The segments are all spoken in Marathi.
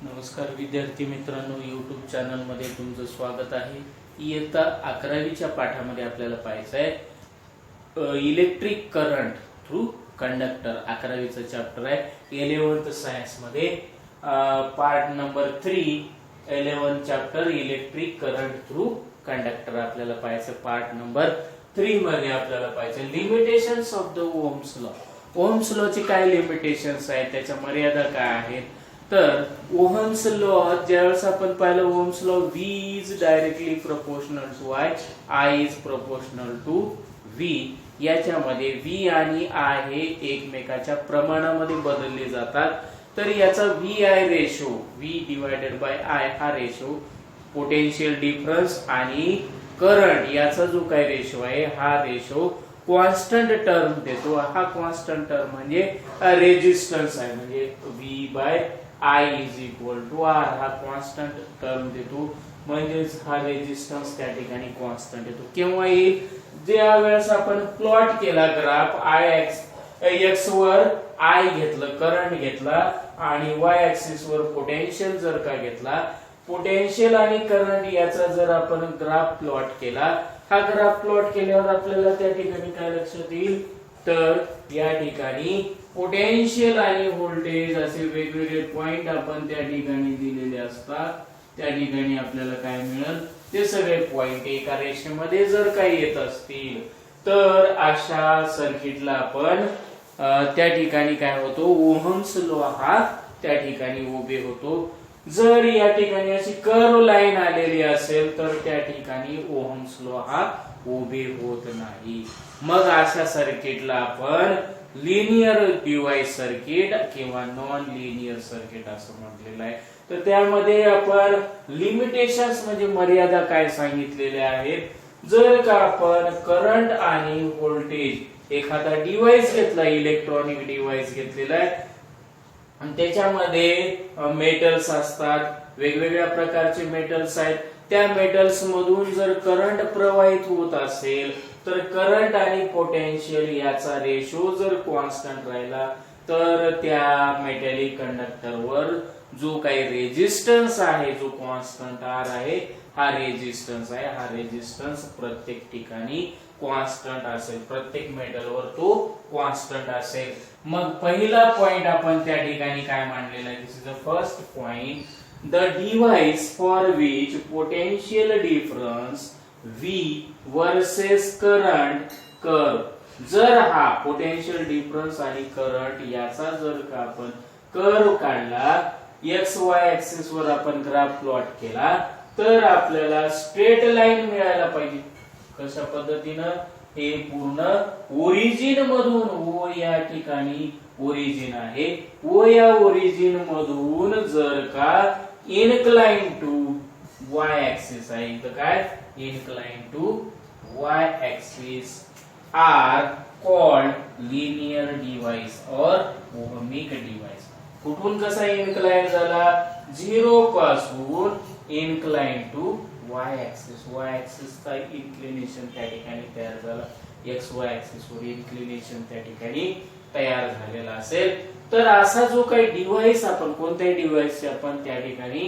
नमस्कार विद्यार्थी मित्रांनो, यूट्यूब चॅनल मध्ये तुमचं स्वागत आहे। इयत्ता 11वीच्या पाठामध्ये आपल्याला पाहायचं आहे इलेक्ट्रिक करंट थ्रू कंडक्टर। 11वीचं चॅप्टर आहे 11th सायन्स मध्ये part number 3 11th chapter electric current through conductor आपल्याला पाहायचं। पार्ट नंबर 3 मध्ये आपल्याला पाहायचं limitations of the Ohm's law. Ohm's law ची काय लिमिटेशन्स आहेत, त्याच्या मर्यादा काय आहेत, तर ओहम्स लॉ ज्यावेळेस आपण पाहिलं Ohm's law V is directly proportional to I is proportional to V। याच्यामध्ये V आणि I हे एकमेकाच्या प्रमाणामध्ये बदलले जातात, तर याचा VI ratio V divided by I हा रेशो पोटेन्शियल डिफरन्स आणि करंट याचा जो काय रेशो आहे हा रेशो कॉन्स्टंट टर्म देतो। हा कॉन्स्टंट टर्म म्हणजे रेजिस्टन्स आहे, म्हणजे V by I is equal to R हा कॉन्स्टंट टर्म देतो, म्हणजेच हा रेजिस्टन्स त्या ठिकाणी कॉन्स्टंट येतो। केव्हा येईल, ज्या वेळेस आपण प्लॉट केला ग्राफ x वर I घेतलं, करंट घेतला आणि y ऍक्सिस वर पोटेन्शियल जर का घेतला, पोटेन्शियल आणि करंट याचा जर आपण ग्राफ प्लॉट केला, हा ग्राफ प्लॉट केल्यावर आपल्याला त्या ठिकाणी काय लक्षात येईल, तर या ठिकाणी पोटेन्शियल आणि व्होल्टेज असे वेगवेगळे पॉइंट आपण त्या ठिकाणी दिलेले असतात। त्या ठिकाणी आपल्याला काय मिळेल, ते सगळे पॉइंट एका रेषेमध्ये जर काही येत असतील तर अशा सर्किटला आपण त्या ठिकाणी काय होतो, ओहम्स लॉ हा त्या ठिकाणी उभे होतो। जर या ठिकाणी अशी कर्व लाईन आलेली असेल तर त्या ठिकाणी ओहम्स लॉ हा उभे होत नाही। मग अशा सर्किटला आपण लिनियर डिव्हाइस सर्किट किंवा नॉन लिनियर सर्किट असं म्हटलेलं आहे। तर त्यामध्ये आपण लिमिटेशन्स म्हणजे मर्यादा काय सांगितलेल्या आहेत, जर का आपण करंट आणि व्होल्टेज एखादा डिव्हाइस घेतला, इलेक्ट्रॉनिक डिव्हाइस घेतलेला आहे आणि त्याच्यामध्ये मेटल्स असतात, वेगवेगळ्या प्रकारचे मेटल्स आहेत, त्या मेटल्स मधून जर करंट प्रवाहित होत असेल तर करंट आणि पोटेन्शियल याचा रेशो जर कॉन्स्टंट राहिला तर त्या मेटॅलिक कंडक्टरवर जो काही रेजिस्टन्स आहे, जो कॉन्स्टंट R आहे, हा रेजिस्टन्स आहे, हा रेजिस्टन्स प्रत्येक ठिकाणी कॉन्स्टंट असेल, प्रत्येक मेटलवर तो कॉन्स्टंट असेल। मग पहिला पॉइंट आपण त्या ठिकाणी काय मांडलेला आहे, this is the first point, the device for which potential difference V versus current curve. जर हा पोटेन्शियल डिफरन्स आणि करंट याचा जर का आपण कर्व काढला, एक्स वाय ऍक्सिस वर आपण ग्राफ प्लॉट केला, तर आपल्याला स्ट्रेट लाईन मिळायला पाहिजे। कशा पद्धतीनं, हे पूर्ण ओरिजिन मधून, ओ या ठिकाणी ओरिजिन आहे, ओ या ओरिजिन मधून जर का इनक्लाइन टू वाय ऍक्सिस आहे, तर काय inclined to y axis are called linear device or ohmic device। कुठून कसा incline झाला, 0 पासून incline to y axis, y axis चा inclination त्या ठिकाणी तयार झाला, xy axis वर inclination त्या ठिकाणी तयार झालेला असेल, तर असा जो काही डिव्हाइस आपण कोणत्याही डिव्हाइसचे आपण त्या ठिकाणी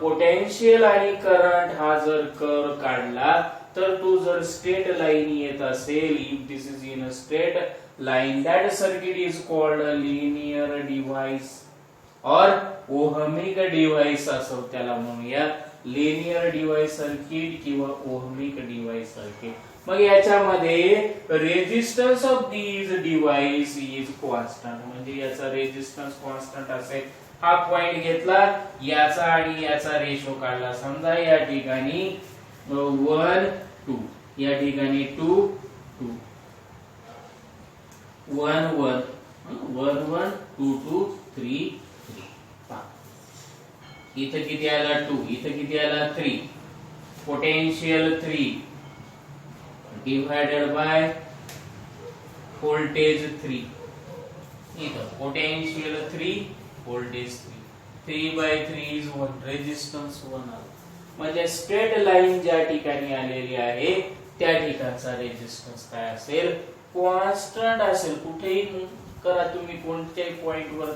पोटेन्शियल आणि करंट हा जर कर्व काढला, तर तो जर स्ट्रेट लाईन येत असेल, if this is in a straight line, that circuit is called a linear device और ओहमिक डिव्हाइस असं त्याला म्हणूया, लिनियर डिव्हाइस सर्किट किंवा ओहमिक डिव्हाइस सर्किट। मग याच्यामध्ये resistance of these device is constant, म्हणजे याचा रेजिस्टन्स कॉन्स्टंट असेल। हा पॉइंट घेतला, याचा आणि याचा रेशो काढला, समजा या ठिकाणी 1 2, या ठिकाणी 2 2, 1 1 1 1 2 2 3 3, इथं किती आला 2, इथं किती आला 3, पोटेन्शियल 3 डिवाइडेड बाय व्होल्टेज 3, इथं पोटेन्शियल 3 व्होल्टेज 3/3 इज 1, रेजिस्टन्स 1 आला। म्हणजे स्ट्रेट लाईन ज्या ठिकाणी आलेली आहे त्या ठिकाणचा रेजिस्टन्स काय असेल, कॉन्स्टंट असेल। कुठेही करा तुम्ही, कोणत्याही पॉइंट वर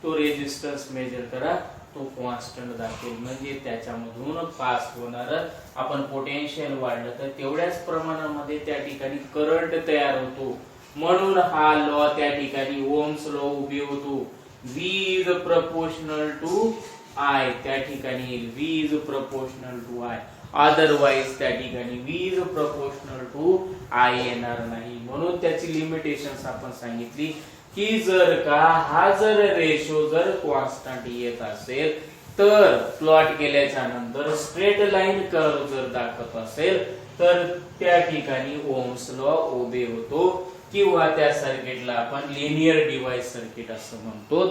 तो रेजिस्टन्स मेजर करा, तो कॉन्स्टंट दाखवेल, म्हणजे त्याच्यामधून पास होणार आपण पोटेन्शियल वाढलं तर तेवढ्याच प्रमाणामध्ये त्या ठिकाणी करंट तयार होतो, म्हणून हा लॉ त्या ठिकाणी ओम्स लॉ उभी होतो. V is proportional to I, त्या ठिकाणी V is proportional to I, otherwise त्या ठिकाणी V is proportional to I येणार नाही. म्हणून त्याची लिमिटेशन्स आपण सांगितली की जर का हा जर रेशो जर कॉन्स्टंट येत असेल तर प्लॉट केल्याच्या नंतर स्ट्रेट लाईन कर्व जर दाखवत असेल तर त्या ठिकाणी ओम्स लॉ उभे होतो, किंवा त्या सर्किटला आपण लिनियर डिव्हाइस सर्किट असं म्हणतो.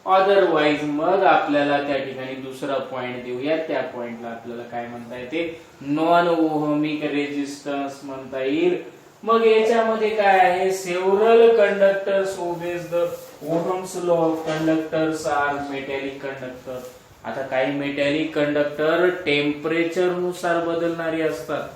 अदरवाइज मग आपल्याला त्या ठिकाणी दुसरा पॉइंट देऊया, त्या पॉइंटला आपल्याला काय म्हणता येते, नॉन ओहमिक रेजिस्टन्स म्हणता येईल. मग याच्यामध्ये काय आहे, several conductors obeys the Ohm's law of conductors are metallic conductor. आता काही मेटॅलिक कंडक्टर टेम्परेचर नुसार बदलणारे असतात.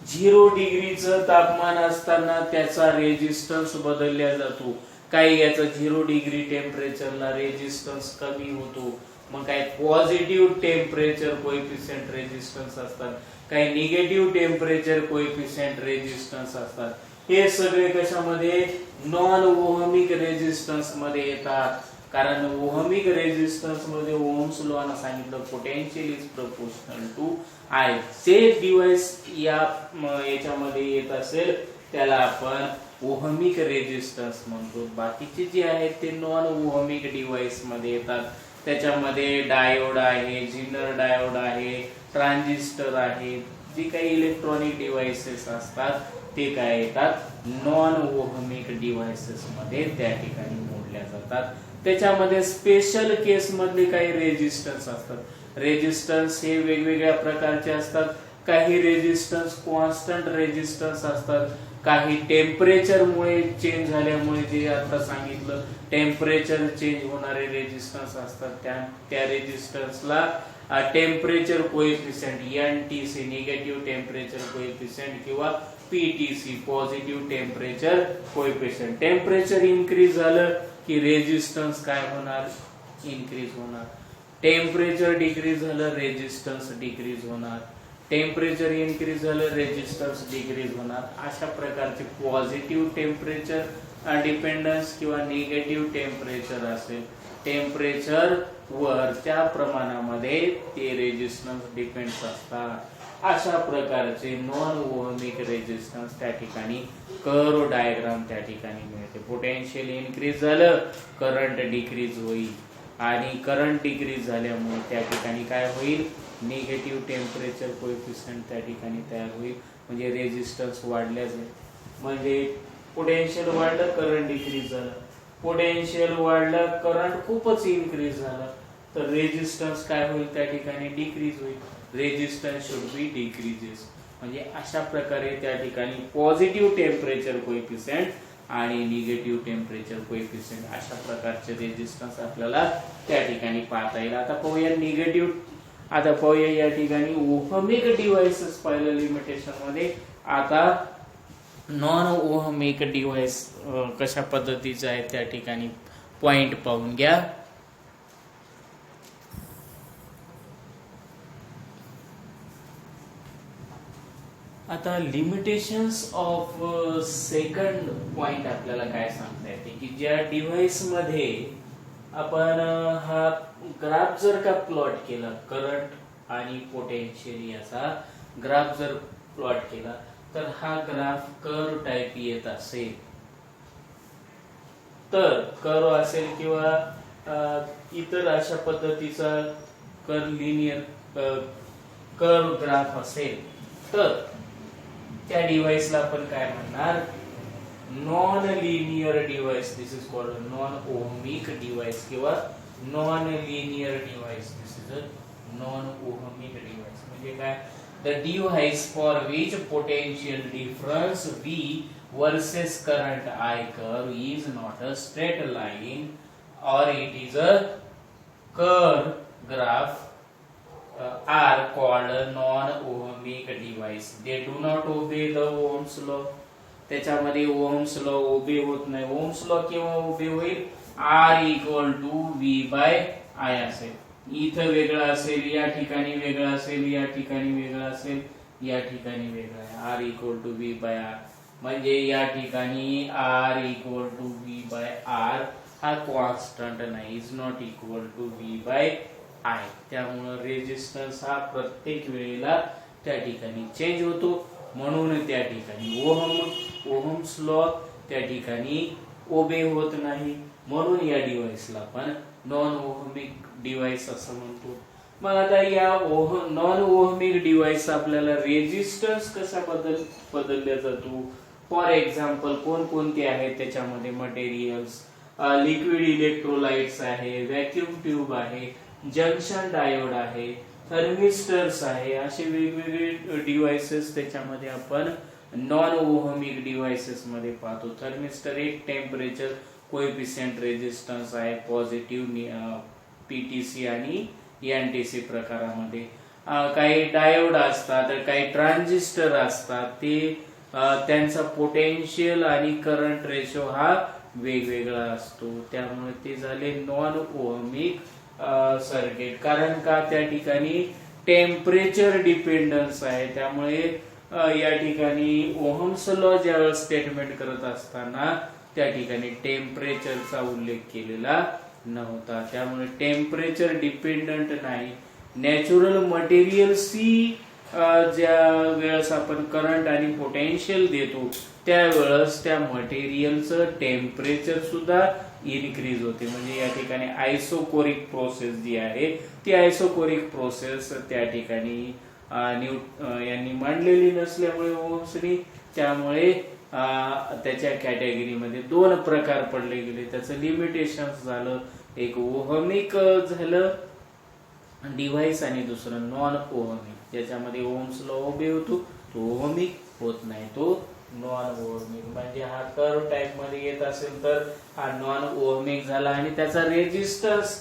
0 डिग्रीचं तापमान असताना त्याचा रेजिस्टन्स बदलला जातो. काही याचा 0 डिग्री टेम्परेचरला रेजिस्टन्स कमी होतो. मग काही पॉझिटिव्ह टेम्परेचर कोएफिशियंट रेजिस्टन्स असतात, काही निगेटिव्ह टेम्परेचर कोएफिशियंट रेजिस्टन्स असतात. हे सगळे कशामध्ये, नॉन ओहमिक रेजिस्टन्स मध्ये येतात. कारण ओहमिक रेजिस्टन्स मध्ये ओम्स लॉ ने सांगितलं potential is proportional to I. जे डिव्हाइस याच्यामध्ये येत असेल त्याला आपण ओहमिक रेजिस्टन्स म्हणतो. बाकीचे जे आहेत ते नॉन ओहमिक डिव्हाइस मध्ये येतात. त्याच्यामध्ये डायोड आहे, झिनर डायोड आहे, ट्रान्झिस्टर आहे, जे काही इलेक्ट्रॉनिक डिव्हाइसेस असतात ते काय येतात, नॉन ओहमिक डिव्हाइसेस मध्ये त्या ठिकाणी मोडल्या जातात. त्याच्यामध्ये स्पेशल केस मधले काही रेजिस्टन्स असतात. रेजिस्टन्स हे वेगवेगळ्या प्रकारचे असतात. काही रेजिस्टन्स कॉन्स्टंट रेजिस्टन्स असतात, काही टेम्परेचर मुळे चेंज झाल्यामुळे जे आता सांगितलं टेम्परेचर चेंज होणारे रेजिस्टन्स असतात. त्या रेजिस्टन्सला temperature coefficient NTC negative temperature coefficient किंवा PTC positive temperature coefficient. Temperature increase झालं की रेजिस्टन्स काय होणार, इन्क्रीज होणार. टेम्परेचर डिक्रीज झालं रेजिस्टन्स डिक्रीज होणार. टेम्परेचर इन्क्रीज झालं रेजिस्टन्स डिक्रीज होणार. अशा प्रकारचे पॉझिटिव्ह टेम्परेचर डिपेंडन्स किंवा निगेटिव्ह टेम्परेचर असेल, टेम्परेचर वर त्या प्रमाणामध्ये ते रेजिस्टन्स डिपेंड्स असतात. अशा प्रकारचे नॉन ओहमिक रेजिस्टन्स त्या ठिकाणी कर्व डायग्राम त्या ठिकाणी मिळते. पोटेन्शियल इन्क्रीज झालं करंट डिक्रीज होईल, आणि करंट डिक्रीज झाल्यामुळे त्या ठिकाणी काय होईल, निगेटिव्ह टेम्परेचर कोएफिशियंट त्या ठिकाणी तयार होईल. म्हणजे रेजिस्टन्स वाढल्या जाईल, म्हणजे पोटेन्शियल वाढलं करंट डिक्रीज झालं, पोटेन्शियल वाढलं करंट खूपच इन्क्रीज झालं तर रेजिस्टन्स काय होईल, त्या ठिकाणी डिक्रीज होईल. Resistance should be decreases. म्हणजे अशा प्रकारे त्या ठिकाणी पॉझिटिव्ह टेम्परेचर कोएफिशियंट आणि निगेटिव्ह टेम्परेचर कोएफिशियंट अशा प्रकारचे रेजिस्टन्स आपल्याला त्या ठिकाणी पाहता येईल. आता पाहूया निगेटिव्ह, आता पाहूया या ठिकाणी ओहमिक डिव्हाइसेस पाहिलं लिमिटेशन मध्ये. आता नॉन ओहमिक डिव्हाइस कशा पद्धतीचे आहे त्या ठिकाणी पॉइंट पाहून घ्या. आता लिमिटेशन्स ऑफ सेकंड पॉइंट आपल्याला काय सांगता येते की ज्या डिव्हाइस मध्ये आपण हा ग्राफ जर का प्लॉट केला, करंट आणि पोटेन्शियल याचा ग्राफ जर प्लॉट केला तर हा ग्राफ कर्व टाइप येत असेल, तर कर्व असेल किंवा इतर अशा पद्धतीचा लिनियर कर्व ग्राफ असेल तर त्या डिव्हाइसला आपण काय म्हणणार, non linear device. This is called non ohmic device किंवा non linear device. This is a non ohmic device. म्हणजे काय, the device for which potential difference V versus current I curve is not a straight line or it is a curve graph are called non-ohmic device. They do not obey the Ohm's law. त्याच्यामध्ये ओहम्स लॉ उभे होत नाही. ओहम्स लॉ केव्हा उभे होईल, R equal to V by I असेल, इथं वेगळं असेल, या ठिकाणी वेगळं असेल, या ठिकाणी वेगळं असेल, या ठिकाणी वेगळं आहे. R equal to V by R, म्हणजे या ठिकाणी R equal to V by R हा कॉन्स्टंट नाही, is not equal to V by I. त्यामुळे रेजिस्टन्स हा प्रत्येक वेळेला त्या ठिकाणी चेंज होतो, म्हणून त्या ठिकाणी ओहम्स लॉ त्या ठिकाणी ओबे होत नाही, म्हणून या डिव्हाइसला आपण नॉन ओहमिक डिव्हाइस असं म्हणतो. मग आता या नॉन ओहमिक डिव्हाइस आपल्याला रेजिस्टन्स कसा बदलल्या जातो. फॉर एक्झाम्पल कोणकोणते आहेत त्याच्यामध्ये, मटेरियल्स, लिक्विड इलेक्ट्रोलाइट्स आहे, व्हॅक्यूम ट्यूब आहे, जंक्शन डायोड आहे, थर्मिस्टर्स आहे, असे वेगवेगळे डिव्हाइसेस त्याच्यामध्ये आपण नॉन ओहमिक डिव्हाइसेस मध्ये पाहतो. थर्मिस्टर एक टेम्परेचर कोएफिशिएंट रेजिस्टन्स आहे पॉझिटिव्ह पीटीसी आणि एनटीसी प्रकारामध्ये. काही डायोड असतात, काही ट्रान्झिस्टर असतात, ते त्यांचा पोटेन्शियल आणि करंट रेशो हा वेगवेगळा असतो, त्यामुळे ते झाले नॉन ओहमिक सर्किट. कारण का त्या ठिकाणी टेम्परेचर डिपेंडन्स आहे, त्यामुळे या ठिकाणी ओहम्स लॉ ज्यावेळेस स्टेटमेंट करत असताना त्या ठिकाणी टेम्परेचरचा उल्लेख केलेला नव्हता, त्यामुळे टेम्परेचर डिपेंडंट नाही. नॅचरल मटेरियल्सची ज्या वेळेस आपण करंट आणि पोटेन्शियल देतो त्यावेळेस त्या मटेरियलचं टेम्परेचर सुद्धा इनक्रीज होते. म्हणजे या ठिकाणी आयसोकोरिक प्रोसेस जी आहे ती आयसोकोरिक प्रोसेस त्या ठिकाणी यांनी मांडलेली नसल्यामुळे ओहम्सनी, त्यामुळे त्याच्या कॅटेगरीमध्ये दोन प्रकार पडले गेले. त्याचं लिमिटेशन झालं, एक ओहमिक झालं डिव्हाइस आणि दुसरं नॉन ओहमिक, ज्याच्यामध्ये ओहम्स लॉ ओबे होतो, तो ओहमिक होत नाही, तो नॉन ओहमिक. म्हणजे हा कर्व टाइप मध्ये येत असेल तर हा नॉन ओहमिक झाला आणि त्याचा रेजिस्टन्स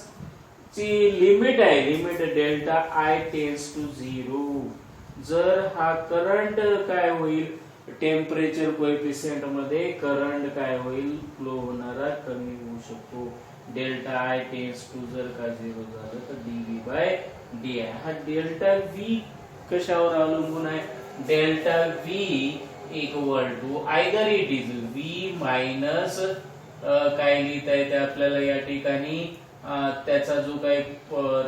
ची लिमिट आहे, limit delta I tends to 0. जर हा करंट काय होईल, टेम्परेचर कोएफिशिएंट मध्ये करंट काय होईल, फ्लो होणारा कमी होऊ शकतो. डेल्टा आय टेन्स टू जर का 0 झालं तर डीव्ही बाय डी आय. हा डेल्टा व्ही कशावर अवलंबून आहे, delta V equal to either it is V minus काय लिहिता येते आपल्याला या ठिकाणी त्याचा जो काही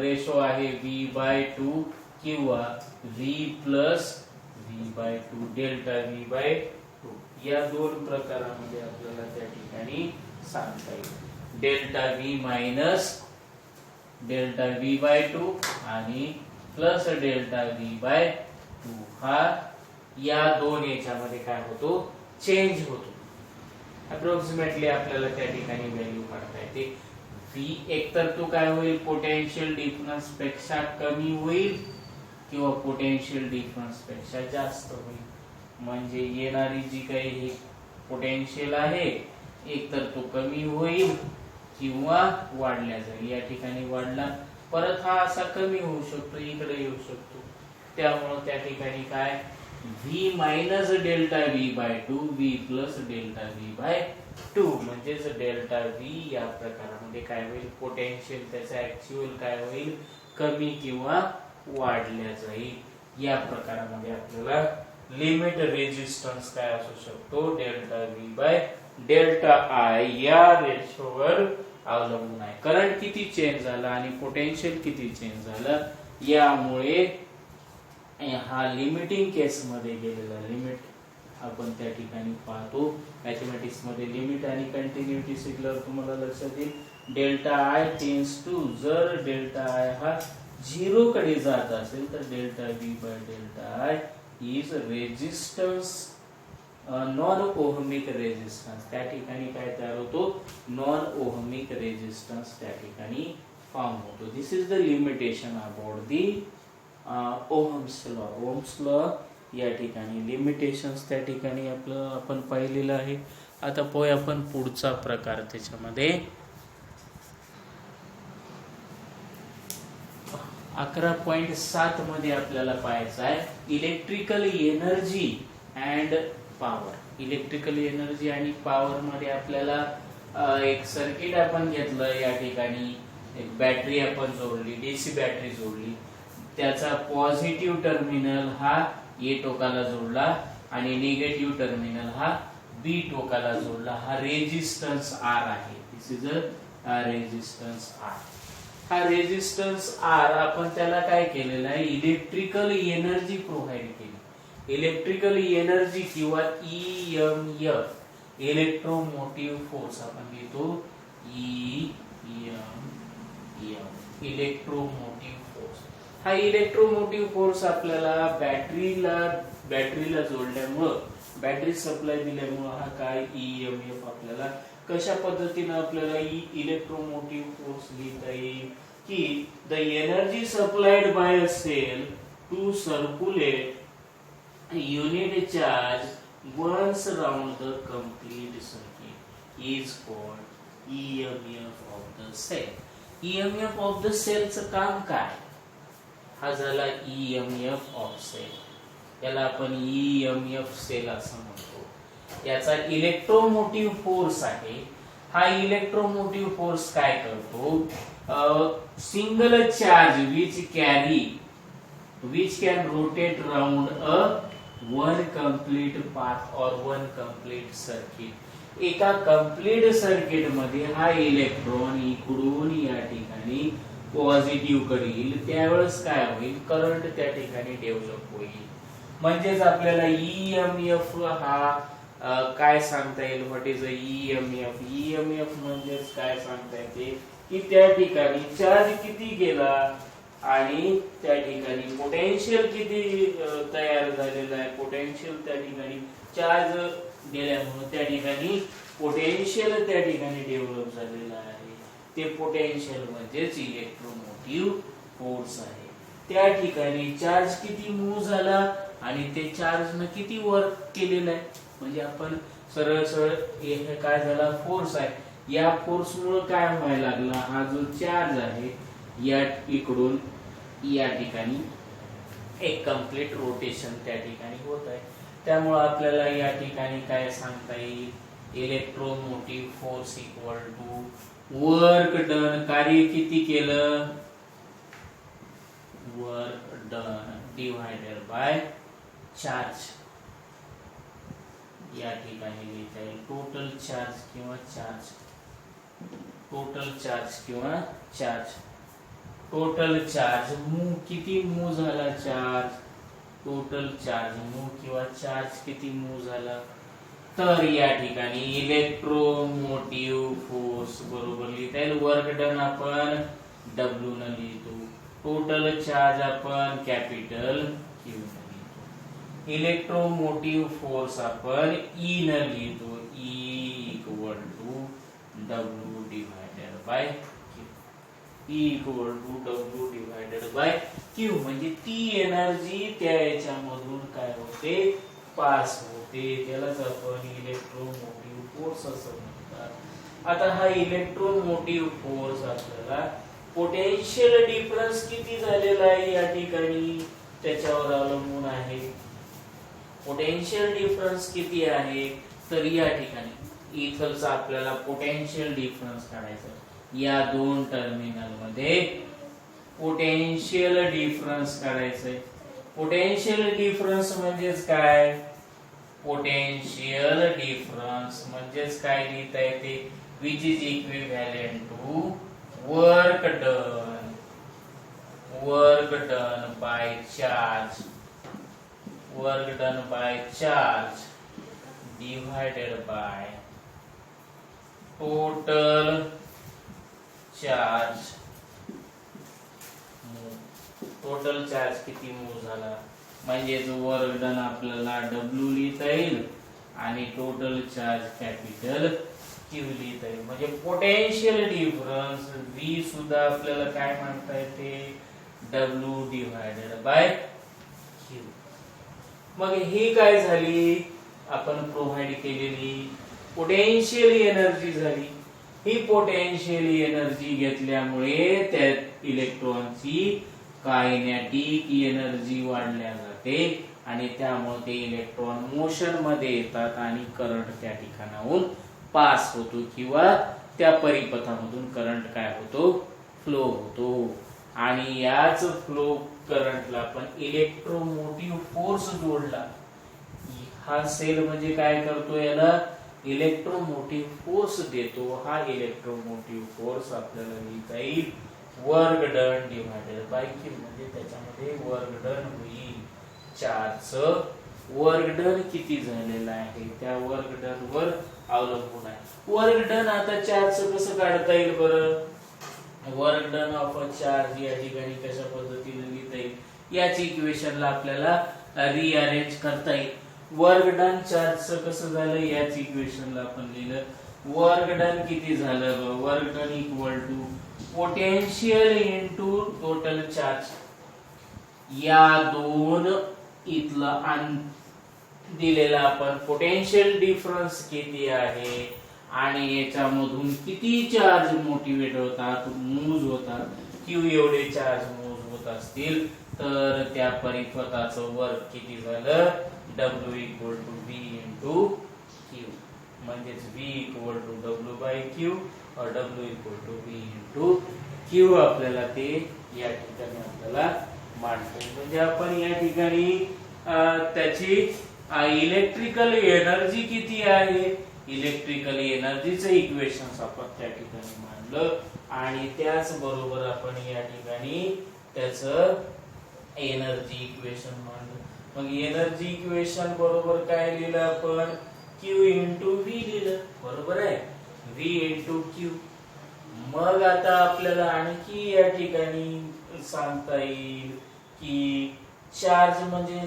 रेशो आहे व्ही बाय 2 किंवा V plus V by 2, delta V by 2. या दोन प्रकारामध्ये आपल्याला त्या ठिकाणी सांगता येईल. Delta V minus delta V by 2 आणि प्लस डेल्टा व्ही बाय 2 हा या दोन याच्यामध्ये काय होतो, चेंज होतो. अप्रॉक्सिमेटली आपल्याला त्या ठिकाणी व्हॅल्यू काढता येते. व्ही एकतर तो काय होईल, पोटेन्शियल डिफरन्स पेक्षा कमी होईल किंवा पोटेन्शियल डिफरन्स पेक्षा जास्त होईल. म्हणजे येणारी जी काही पोटेन्शियल आहे एकतर तो कमी होईल किंवा वाढल्या जाईल. या ठिकाणी वाढला, परत हा असा कमी होऊ शकतो, इकडे येऊ शकतो. त्यामुळे त्या ठिकाणी काय V minus delta V by 2 V plus delta V by 2 म्हणजेच डेल्टा व्ही या प्रकारामध्ये काय होईल, पोटेन्शियल त्याचा ऍक्च्युअल काय होईल, कमी किंवा वाढल्या जाईल. या प्रकारामध्ये आपल्याला लिमिट रेजिस्टन्स काय असू शकतो, delta V by delta I या रेशोवर अवलंबून आहे. करंट किती चेंज झाला आणि पोटेन्शियल किती चेंज झालं, यामुळे हा लिमिटिंग केस मध्ये गेलेला लिमिट आपण त्या ठिकाणी पाहतो. मॅथमॅटिक्स मध्ये लिमिट आणि कंटिन्युटी शिकल्यावर तुम्हाला लक्षात येईल. डेल्टा आय टेन्स टू, जर डेल्टा आय हा 0 कडे जात असेल तर delta V by delta I is resistance non ohmic resistance. त्या ठिकाणी काय तयार होतो, नॉन ओहमिक रेजिस्टन्स त्या ठिकाणी फॉर्म होतो. This is the limitation about the Ohm's law. Ohm's law या ठिकाणी लिमिटेशन्स त्या ठिकाणी आपण पाहिलेलं आहे. आता पाहूया आपण पुढचा प्रकार. त्याच्यामध्ये 11.7 मध्ये आपल्याला पाहायचं आहे electrical energy and power. Electrical energy आणि पॉवर मध्ये आपल्याला एक सर्किट आपण घेतलं. या ठिकाणी एक बॅटरी आपण जोडली, डीसी बॅटरी जोडली, त्याचा पॉझिटिव्ह टर्मिनल हा ए टोकाला जोडला आणि निगेटिव्ह टर्मिनल हा बी टोकाला जोडला. हा रेजिस्टन्स आर आहे. This is a resistance R. हा रेजिस्टन्स आर आपण त्याला काय केलेलं आहे, इलेक्ट्रिकल एनर्जी प्रोव्हाइड केली. इलेक्ट्रिकल एनर्जी किंवा EMF, इलेक्ट्रोमोटिव्ह फोर्स आपण लिहितो EMF, इलेक्ट्रोमोटिव्ह फोर्स. हा इलेक्ट्रोमोटिव्ह फोर्स आपल्याला बॅटरीला जोडल्यामुळं, बॅटरी सप्लाय दिल्यामुळं हा काय EMF आपल्याला कशा पद्धतीने आपल्याला इलेक्ट्रोमोटिव्ह फोर्स लिहिता येईल की the energy supplied by a cell to circulate unit charge once around the complete circuit is called EMF of the cell. EMF of the cell चं काम काय? हा झाला EMF of cell. याला आपण EMF सेल असं म्हणतो. याचा इलेक्ट्रोमोटिव्ह फोर्स आहे. हा इलेक्ट्रोमोटिव्ह फोर्स काय करतो, single charge which can rotate round a one complete path or one complete circuit. एका कंप्लीट सर्किट मध्ये हा इलेक्ट्रॉन इकडून या ठिकाणी पॉझिटिव्ह कडे येईल, त्यावेळेस काय होईल, करंट त्या ठिकाणी डेव्हलप होईल. म्हणजेच आपल्याला EMF हा काय सांगता येईल, what is a EMF. EMF म्हणजेच काय सांगता येते की त्या ठिकाणी चार्ज किती गेला आणि त्या ठिकाणी पोटेन्शियल किती तयार झालेला आहे. पोटेन्शियल त्या ठिकाणी चार्ज गेल्यामुळे त्या ठिकाणी पोटेन्शियल त्या ठिकाणी डेव्हलप झालेला आहे. ते पोटेन्शियल म्हणजेच इलेक्ट्रोमोटिव्ह फोर्स आहे. त्या ठिकाणी चार्ज किती मूव्ह झाला आणि ते चार्जनं किती वर्क केलेलं आहे. म्हणजे आपण सरळ सरळ हे काय झाला, फोर्स आहे. या फोर्समुळे काय व्हायला लागला, हा जो चार्ज आहे या इकडून या ठिकाणी एक कंप्लीट रोटेशन त्या ठिकाणी होत आहे. त्यामुळे आपल्याला या ठिकाणी काय सांगता येईल, electromotive force equal to work done, कार्य किती केलं, work done divided by charge. या ठिकाणी लिहिता येईल टोटल चार्ज किंवा चार्ज, टोटल चार्ज किंवा चार्ज. टोटल चार्ज मूव किती मूव झाला, चार्ज टोटल चार्ज मूव किंवा चार्ज किती मूव झाला. तर या ठिकाणी इलेक्ट्रोमोटिव्ह फोर्स बरोबर लिहिता येईल, वर्क डन आपण W न लिहितो, टोटल चार्ज आपण कॅपिटल Q न लिहितो, इलेक्ट्रोमोटिव्ह फोर्स आपण E न लिहितो, E equal to W divided by E equal to W divided by Q. म्हणजे ती एनर्जी त्या याच्यामधून काय होते, पास होते. त्यालाच आपण इलेक्ट्रोमोटिव्ह फोर्स असं म्हणतात. आता हा इलेक्ट्रोमोटिव्ह फोर्स आपल्याला पोटेन्शियल डिफरन्स किती झालेला आहे या ठिकाणी त्याच्यावर अवलंबून आहे. पोटेन्शियल डिफरन्स किती आहे, तर या ठिकाणी इथलचा आपल्याला पोटेन्शियल डिफरन्स काढायचा. या दोन टर्मिनल मध्ये पोटेन्शियल डिफरन्स काढायचंय. पोटेन्शियल डिफरन्स म्हणजेच काय, पोटेन्शियल डिफरन्स म्हणजेच काय लिहिता येते, which is equivalent to work done by charge, work done by charge divided by total charge. Total charge किती मूव्ह झाला, म्हणजे जो वर्क डन आपल्याला W लिहिता येईल आणि टोटल चार्ज कॅपिटल Q लिहिता येईल. म्हणजे पोटेन्शियल डिफरन्स V सुद्धा आपल्याला काय म्हणता येते, W डिवायडेड बाय Q. मग ही काय झाली, आपण प्रोव्हाइड केलेली पोटेन्शियल एनर्जी झाली. ही पोटेन्शियल एनर्जी घेतल्यामुळे त्या इलेक्ट्रॉनची कायनेटिक एनर्जी वाढल्या जाते आणि त्यामुळे ते इलेक्ट्रॉन मोशन मध्ये येतात आणि करंट त्या ठिकाणाहून पास होतो किंवा त्या परिपथामधून करंट काय होतो, फ्लो होतो आणि याच फ्लो करंटला आपण इलेक्ट्रोमोटिव्ह फोर्स जोडला. हा सेल म्हणजे काय करतो, याला इलेक्ट्रोमोटिव्ह फोर्स देतो. हा इलेक्ट्रोमोटिव्ह फोर्स आपल्याला लिहिता येईल work done divided bye Q. म्हणजे त्याच्यामध्ये वर्क डन होईल. चार्जचं वर्क डन किती झालेलं आहे त्या वर्क डन वर अवलंबून आहे. वर्क डन आता चार्जचं कसं काढता येईल बरं. Work done of a charge या ठिकाणी कशा पद्धतीने लिहिता येईल, याच इक्वेशनला आपल्याला रिअरेंज करता येईल. वर्क डन चार्जचं कसं झालं, याच इक्वेशनला आपण लिहिलं. वर्क डन किती झालं, work done equal to potential into total charge. या दोन इथला दिलेला आपण पोटेन्शियल डिफरन्स किती आहे आणि याच्यामधून किती चार्ज मोटिवेट होतात, मूव्ह होतात, क्यू एवढे चार्ज मूव्ह होत असतील तर त्या परिपथाचं वर्क किती झालं, W equal to V into Q. म्हणजेच V equal to W by Q और W equal to V into Q आपल्याला ते या ठिकाणी आपल्याला मांडतो. म्हणजे आपण या ठिकाणी त्याची इलेक्ट्रिकल एनर्जी किती आहे, इलेक्ट्रिकल एनर्जीचं इक्वेशन्स आपण त्या ठिकाणी मांडलं आणि त्याच बरोबर आपण या ठिकाणी त्याचं एनर्जी इक्वेशन मांडलं. मग एनर्जी इक्वेशन बरोबर काय लिहिलं आपण, Q इंटू V लिहिलं. बरोबर आहे, V इंटू क्यू. मग आता आपल्याला आणखी या ठिकाणी सांगता येईल की चार्ज म्हणजे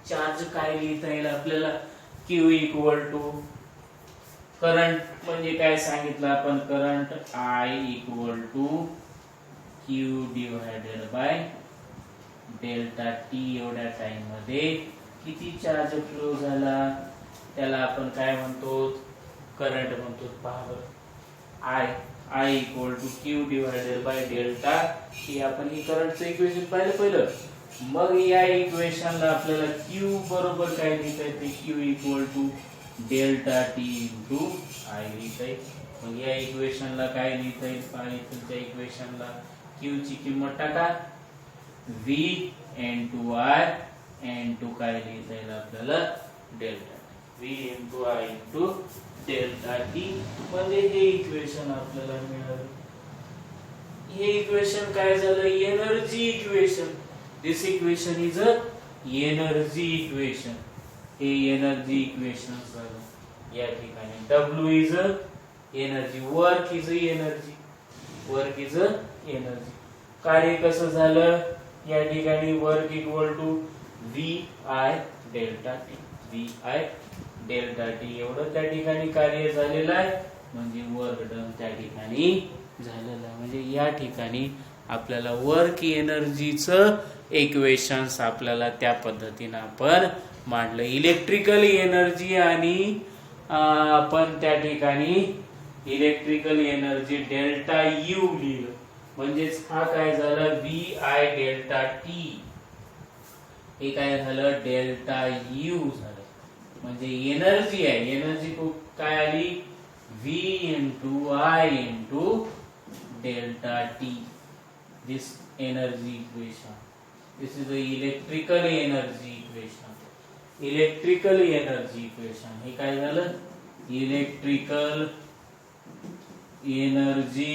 चार्ज काय लिहिता येईल आपल्याला, Q इक्वल टू करंट म्हणजे काय सांगितलं आपण, current I equal to Q divided by delta T. एवढ्या टाइम मध्ये किती चार्ज फ्लो झाला त्याला आपण काय म्हणतो, करंट म्हणतो. पहा बरं, I equal to Q divided by delta T. आपण ही करंटचं इक्वेशन पाहिलं पहिलं. मग या इक्वेशनला आपल्याला Q बरोबर काय लिहिता येते, Q equal to delta T into I लिहिता येईल. मग या इक्वेशनला काय लिहिता येईल, पाहिजे इक्वेशनला Q ची किंमत टाका, V इंटू I इंटू काय लिहिता येईल आपल्याला, delta. V into I into delta T. म्हणजे हे इक्वेशन आपल्याला मिळालं. हे इक्वेशन काय झालं, energy equation. This equation is a energy equation. हे एनर्जी इक्वेशन झालं. या ठिकाणी W is a energy, work is a energy, work is a energy. कार्य कसं झालं, या ठिकाणी work equal to VI delta T. VI delta T एवढं त्या ठिकाणी कार्य झालेलं आहे. म्हणजे वर्क डन त्या ठिकाणी झालेलं आहे. म्हणजे या ठिकाणी आपल्याला वर्क एनर्जीचं इक्वेशन्स आपल्याला त्या पद्धतीने आपण मांडलं. इलेक्ट्रिकल एनर्जी आणि आपण त्या ठिकाणी इलेक्ट्रिकल एनर्जी डेल्टा यू लिहिलं. म्हणजेच हा काय झालं, VI डेल्टा टी. हे काय झालं, डेल्टा यू झालं. म्हणजे एनर्जी आहे, एनर्जी काय आली, V into I into delta T. This energy equation, this is the electrical energy equation. Electrical energy equation हे काय झालं, electrical energy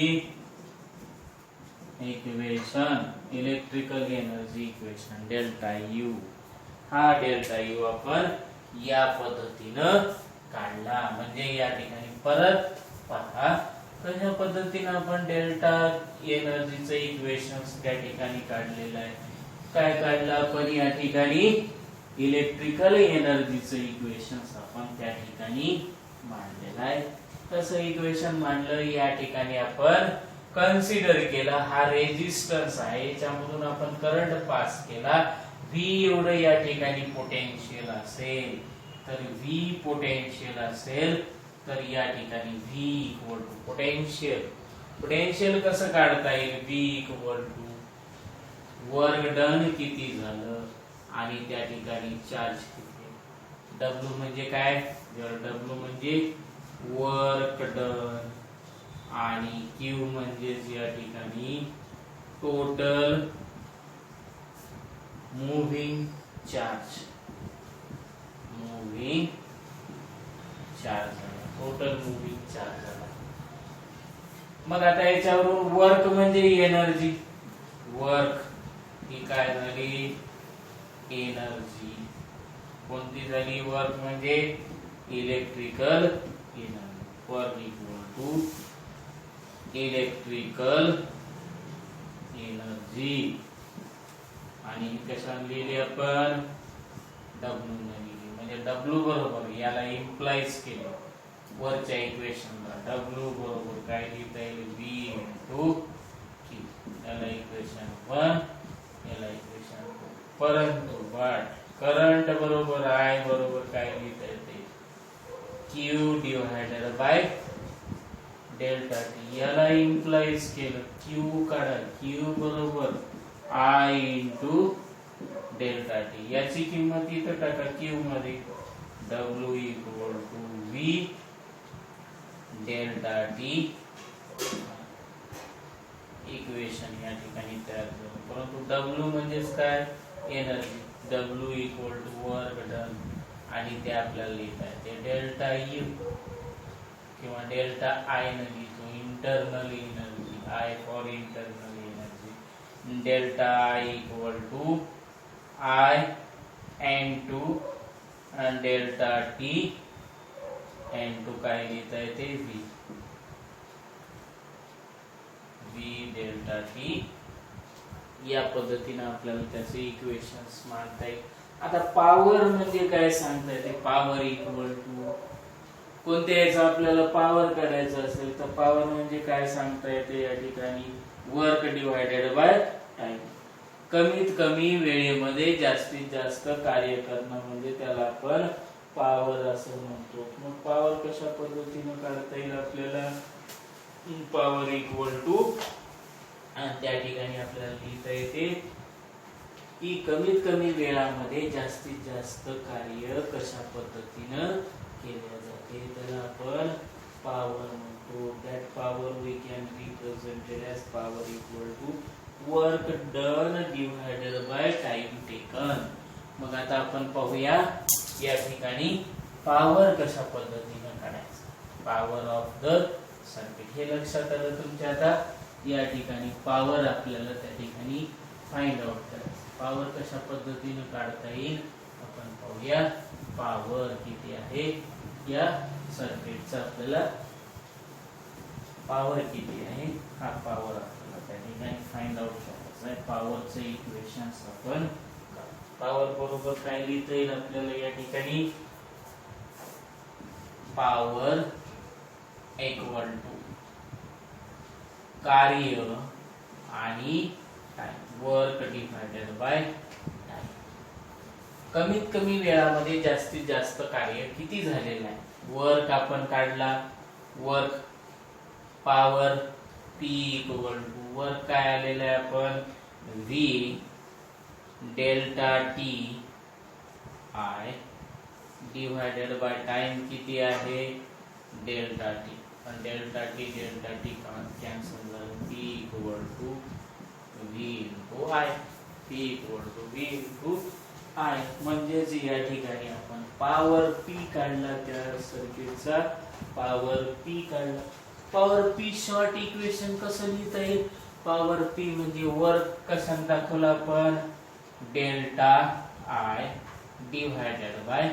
equation. Electrical energy equation delta U. हा डेल्टा यू आपण या पद्धतीनं काढला. म्हणजे या ठिकाणी परत पहा कशा पद्धतीने आपण डेल्टा एनर्जीचं इक्वेशन्स त्या ठिकाणी काढलेलं आहे. काय काढलं आपण या ठिकाणी, इलेक्ट्रिकल एनर्जीचं इक्वेशन्स आपण त्या ठिकाणी मांडलेलं आहे. कसं इक्वेशन मांडलं, या ठिकाणी आपण कन्सिडर केला हा रेजिस्टन्स आहे, याच्यामधून आपण करंट पास केला. V एवढं या ठिकाणी पोटेन्शियल असेल तर V पोटेन्शियल असेल तर या ठिकाणी V equal to potential. Potential कसं काढता येईल, V equal to work done किती झालं आणि त्या ठिकाणी चार्ज किती. W म्हणजे काय, W म्हणजे वर्क डन आणि क्यू म्हणजेच या ठिकाणी total moving charge. Moving charge झाला, टोटल मूव्हिंग चार्ज झाला. मग आता याच्यावरून वर्क म्हणजे एनर्जी. वर्क ही काय झाली? एनर्जी. कोणती झाली? वर्क म्हणजे electrical energy. Work equal to electrical energy. आणि कशाने लिहिली आपण? डब्ल्यू ने लिहिली. म्हणजे डब्ल्यू बरोबर याला इम्प्लाइज केलं वरच्या इक्वेशनला. डब्ल्यू बरोबर काय लिहिता येईल? बी इंटू क्यू. याला इक्वेशन 1, याला इक्वेशन 2. परंतु करंट बरोबर आय बरोबर काय लिहिता येते? Q divided by delta T. याला इम्प्लाइज केलं. क्यू काढा. क्यू बरोबर आय इंटू डेल्टा टी. याची किंमत इथं टाका क्यू मध्ये. W equal to V delta T. Equation या ठिकाणी तयार झालं. परंतु डब्ल्यू म्हणजेच काय? Energy. W equal to work done. आणि ते आपल्याला लिहिता येते डेल्टा यू किंवा डेल्टा आय ने लिहितो. Internal energy. I for internal energy. Delta I equal to I N two delta T N two काय लिहिता येते? व्ही. V delta T. या पद्धतीने आपल्याला त्याचे इक्वेशन्स मांडता येईल. आता पॉवर म्हणजे काय सांगता येते? पॉवर इक्वल टू कोणत्या याचा आपल्याला पॉवर काढायचं असेल तर पॉवर म्हणजे काय सांगता येते या ठिकाणी? Work divided by time. कमीत कमी वेळेमध्ये जास्तीत जास्त कार्य करणं म्हणजे त्याला आपण पॉवर असं म्हणतो. मग पॉवर कशा पद्धतीने काढता येईल आपल्याला? पॉवर इक्वल टू आणि त्या ठिकाणी आपल्याला लिहिता येते की कमीत कमी वेळामध्ये जास्तीत जास्त कार्य कशा पद्धतीनं केले जाते त्याला आपण पॉवर म्हणतो. That power we can represented as power equal to work done divided by time taken. मग आता आपण पाहूया या ठिकाणी पॉवर कशा पद्धतीने काढायचं. Power of the circuit. हे लक्षात आलं तुमच्या. आता या ठिकाणी पॉवर आपल्याला त्या ठिकाणी फाइंड आउट करायचं. पॉवर कशा पद्धतीने काढता येईल आपण पाहूया. पॉवर किती आहे या सर्किटचा आपल्याला पॉवर किती आहे हा पॉवर आपल्याला त्या ठिकाणी फाइंड आउट करायचा आहे. पॉवरचे इक्वेशन्स आपण पॉवर बरोबर काय लिहिता येईल आपल्याला या ठिकाणी? पॉवर इक्वल टू कार्य आणि time. Work divided by time. कमीत कमी वेळामध्ये जास्तीत जास्त कार्य किती झालेलं आहे? वर्क आपण काढला. Work power P equal to work काय आलेलं आहे आपण? V delta T I divided by time किती आहे? Delta T. पण डेल्टा टी कॅन्सल झालं. P equal to V into I. P equal to V into I. म्हणजेच या ठिकाणी आपण पॉवर पी काढला. त्या सर्किटचा पॉवर पी काढला. पॉवर पी शॉर्ट इक्वेशन कसं लिहिता येईल? पॉवर पी म्हणजे वर्क कशाने दाखवलं आपण? Delta I divided by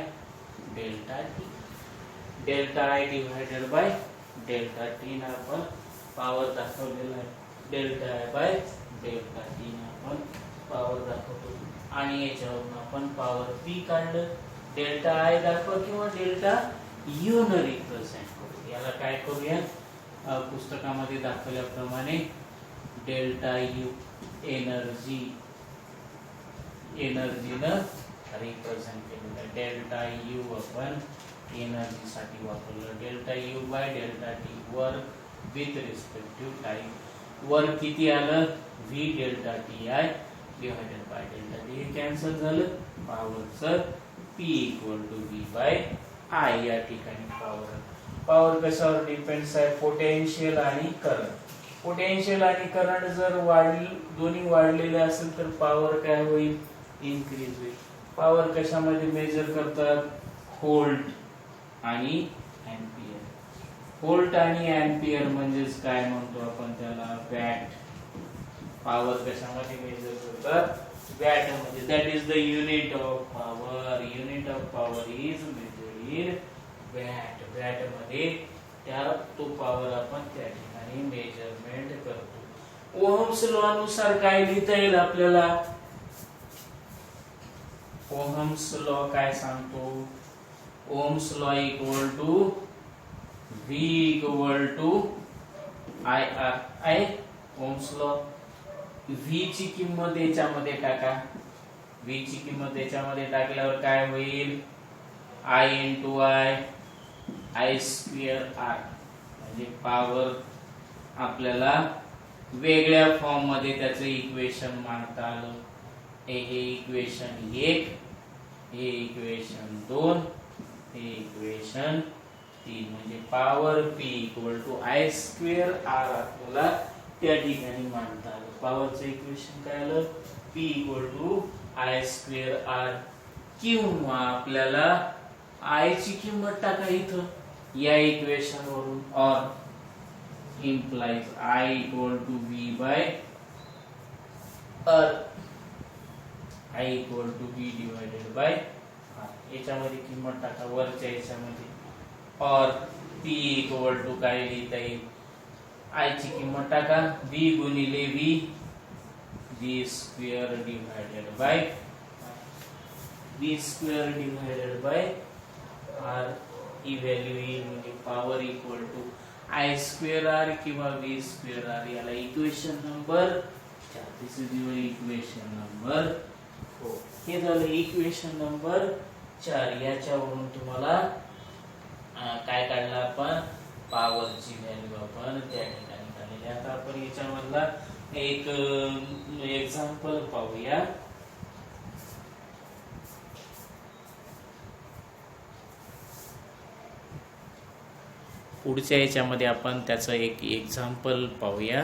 delta T. Delta I divided by delta T ने आपण पॉवर दाखवलेला आहे. Delta I bye delta T ने आपण पॉवर दाखवतो. आणि याच्यावरून आपण पॉवर पी काढलं. डेल्टा आय दाखवा किंवा डेल्टा यू ने रिप्रेझेंट करू. याला काय करूया? पुस्तकामध्ये दाखवल्याप्रमाणे डेल्टा यू एनर्जीनं रिप्रेझेंट केलेलं आहे. डेल्टा यू आपण एनर्जी साठी वापरलं. Delta U by delta T work with respective time. Work किती आलं? V delta T I divided by delta T. हे कॅन्सल झालं. पॉवरचं P equal to V by I या ठिकाणी पॉवर पॉवर कशावर डिपेंड्स आहे? पोटेन्शियल आणि करंट. पोटेन्शियल आणि करंट जर दोन्ही वाढलेले असेल तर पॉवर काय होईल? इन्क्रीज होईल. पॉवर कशामध्ये मेजर करतात? व्होल्ट आणि एम्पियर. व्होल्ट आणि एम्पियर म्हणजेच काय म्हणतो आपण त्याला? वॅट. पॉवर कशामध्ये मेजर करतात? वॅट मध्ये. That is the unit of power. Unit of power is measured in watt. Watt मध्ये तो पॉवर आपण त्या ठिकाणी मेजरमेंट करतो. ओहम्स लॉ नुसार काय लिहिता येईल आपल्याला? ओहम्स लॉ काय सांगतो? Ohm's law equal to V equal to IR आहे. Ohm's law. V ची किंमत याच्यामध्ये टाका. V ची किंमत याच्यामध्ये टाकल्यावर काय होईल? I into I square R. म्हणजे पॉवर आपल्याला वेगळ्या फॉर्म मध्ये त्याचं इक्वेशन मांडता आलं. हे इक्वेशन 1, हे इक्वेशन 2, हे इक्वेशन 3. म्हणजे power P equal to I square R आपल्याला त्या ठिकाणी मांडता आलं. पॉवरचं इक्वेशन काय आलं? P equal to I square R. किंवा आपल्याला I ची किंमत टाका इथं या इक्वेशन वरून. और implies I equal to V by R. I equal to V divided by R. याच्यामध्ये किंमत टाका वरच्या याच्यामध्ये. और P equal to काय लिहिता येईल? I ची किंमत टाका V गुणिले V square divided by V square divided by R. ही व्हॅल्यू येईल. म्हणजे power equal to I square R किंवा V स्क्वेअर R. याला equation number 4. This is your equation number 4. हे झालं इक्वेशन नंबर 4. याच्यावरून तुम्हाला काय काढलं आपण? पॉवरची व्हॅल्यू आपण त्या ठिकाणी काढलेली. आता आपण याच्यामधला एक एक्झाम्पल पाहूया. पुढच्या याच्यामध्ये आपण त्याचं एक एक्झाम्पल पाहूया.